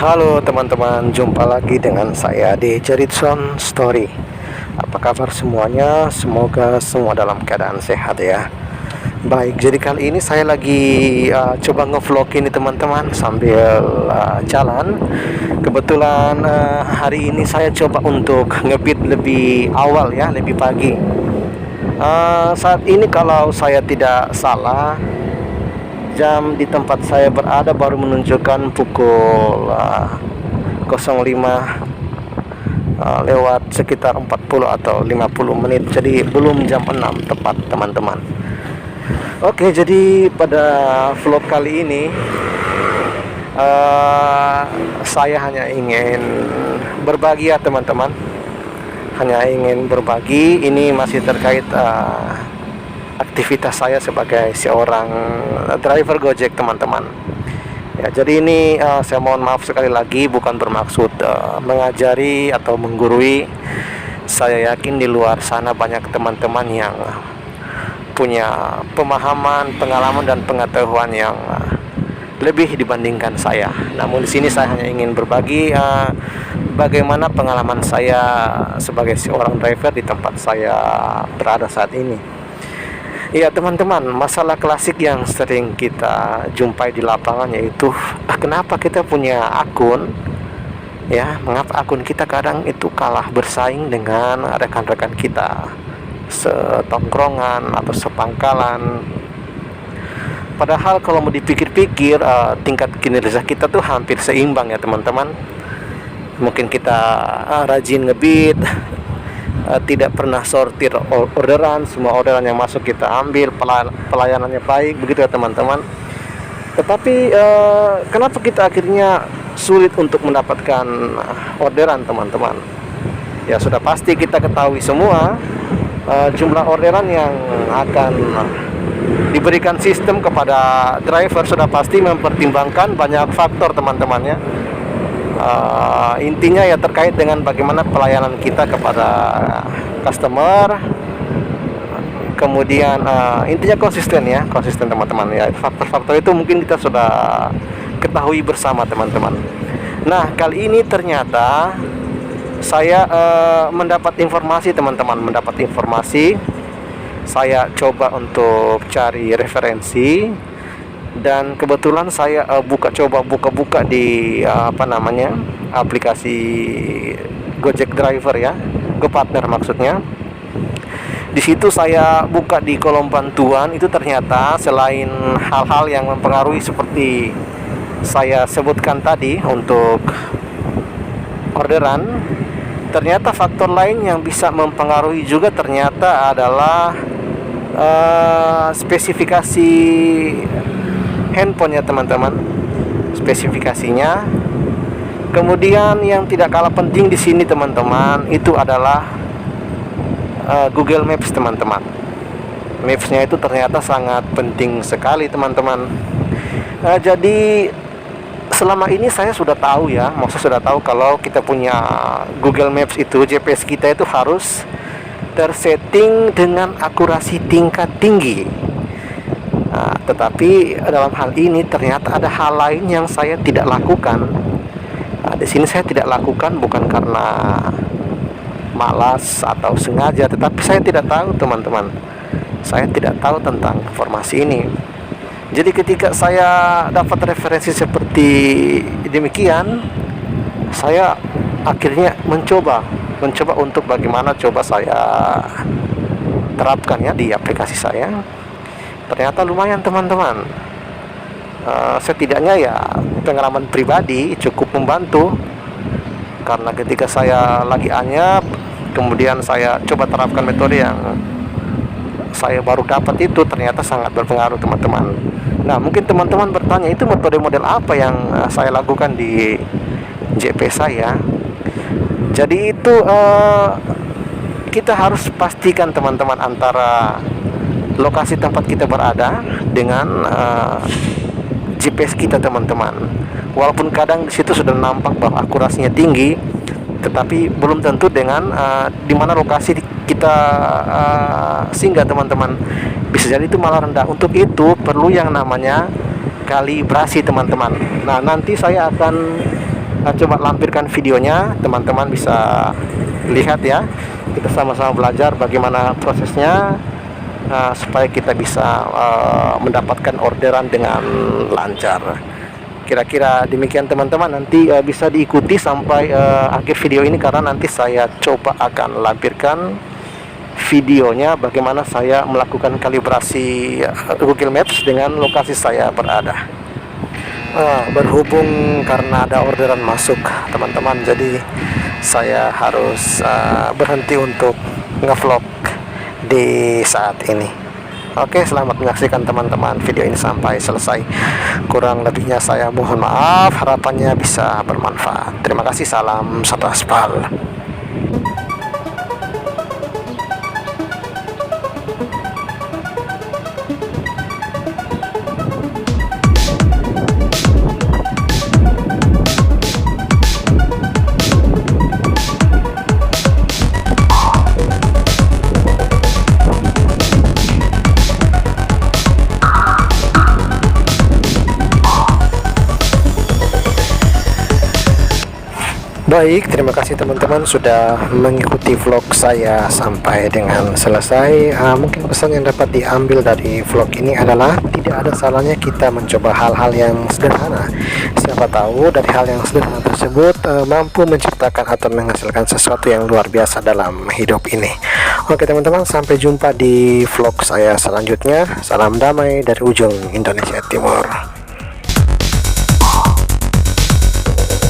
Halo teman-teman, jumpa lagi dengan saya di Jeritson Story. Apa kabar semuanya? Semoga semua dalam keadaan sehat ya. Baik, jadi kali ini saya lagi coba ngevlog ini teman-teman sambil jalan. Kebetulan hari ini saya coba untuk ngebit lebih awal ya, lebih pagi. Saat ini kalau saya tidak salah, jam di tempat saya berada baru menunjukkan pukul 05 lewat sekitar 40 atau 50 menit. Jadi belum jam 6 tepat teman-teman. Oke, jadi pada vlog kali ini saya hanya ingin berbagi ya teman-teman. Hanya ingin berbagi. Ini masih terkait aktivitas saya sebagai seorang driver Gojek teman-teman ya. Jadi ini saya mohon maaf sekali lagi, bukan bermaksud mengajari atau menggurui. Saya yakin di luar sana banyak teman-teman yang punya pemahaman, pengalaman dan pengetahuan yang lebih dibandingkan saya. Namun di sini saya hanya ingin berbagi bagaimana pengalaman saya sebagai seorang driver di tempat saya berada saat ini. Iya teman-teman, masalah klasik yang sering kita jumpai di lapangan yaitu kenapa kita punya akun ya, mengapa akun kita kadang itu kalah bersaing dengan rekan-rekan kita setongkrongan atau sepangkalan. Padahal kalau mau dipikir-pikir tingkat kinerja kita tuh hampir seimbang ya teman-teman. Mungkin kita rajin ngebit, tidak pernah sortir orderan, semua orderan yang masuk kita ambil, pelayanannya baik, begitu ya teman-teman. Tetapi kenapa kita akhirnya sulit untuk mendapatkan orderan teman-teman? Ya sudah pasti kita ketahui semua, jumlah orderan yang akan diberikan sistem kepada driver sudah pasti mempertimbangkan banyak faktor teman-teman ya. Intinya ya terkait dengan bagaimana pelayanan kita kepada customer, kemudian intinya konsisten ya, konsisten teman-teman ya. Faktor-faktor itu mungkin kita sudah ketahui bersama teman-teman. Nah kali ini ternyata saya mendapat informasi teman-teman, saya coba untuk cari referensi. Dan kebetulan saya buka-buka di aplikasi Gojek Driver ya, GoPartner maksudnya. Di situ saya buka di kolom bantuan, itu ternyata selain hal-hal yang mempengaruhi seperti saya sebutkan tadi untuk orderan, ternyata faktor lain yang bisa mempengaruhi juga ternyata adalah spesifikasi handphone ya teman-teman, spesifikasinya. Kemudian yang tidak kalah penting di sini teman-teman itu adalah Google Maps teman-teman. Maps-nya itu ternyata sangat penting sekali teman-teman. Jadi selama ini saya sudah tahu ya, maksudnya sudah tahu kalau kita punya Google Maps itu GPS kita itu harus tersetting dengan akurasi tingkat tinggi. Tetapi dalam hal ini ternyata ada hal lain yang saya tidak lakukan. Di sini saya tidak lakukan bukan karena malas atau sengaja, tetapi saya tidak tahu teman-teman. Saya tidak tahu tentang informasi ini. Jadi ketika saya dapat referensi seperti demikian, saya akhirnya mencoba untuk bagaimana coba saya terapkan ya di aplikasi saya. Ternyata lumayan teman-teman. Setidaknya ya pengalaman pribadi cukup membantu, karena ketika saya lagi anyap, kemudian saya coba terapkan metode yang saya baru dapat itu ternyata sangat berpengaruh teman-teman. Nah mungkin teman-teman bertanya, itu metode model apa yang saya lakukan di JP saya. Jadi itu kita harus pastikan teman-teman antara lokasi tempat kita berada dengan GPS kita teman-teman. Walaupun kadang di situ sudah nampak bahwa akurasinya tinggi, tetapi belum tentu dengan di mana lokasi kita singgah teman-teman. Bisa jadi itu malah rendah. Untuk itu perlu yang namanya kalibrasi teman-teman. Nah nanti saya akan coba lampirkan videonya, teman-teman bisa lihat ya. Kita sama-sama belajar bagaimana prosesnya, supaya kita bisa mendapatkan orderan dengan lancar. Kira-kira demikian teman-teman. Nanti bisa diikuti sampai akhir video ini, karena nanti saya coba akan lampirkan videonya bagaimana saya melakukan kalibrasi Google Maps dengan lokasi saya berada. Berhubung karena ada orderan masuk teman-teman, jadi saya harus berhenti untuk ngevlog di saat ini. Oke, selamat menyaksikan teman-teman video ini sampai selesai. Kurang lebihnya saya mohon maaf, harapannya bisa bermanfaat. Terima kasih, salam satu aspal. Baik, terima kasih teman-teman sudah mengikuti vlog saya sampai dengan selesai. Mungkin pesan yang dapat diambil dari vlog ini adalah tidak ada salahnya kita mencoba hal-hal yang sederhana. Siapa tahu dari hal yang sederhana tersebut mampu menciptakan atau menghasilkan sesuatu yang luar biasa dalam hidup ini. Oke teman-teman, sampai jumpa di vlog saya selanjutnya. Salam damai dari ujung Indonesia Timur.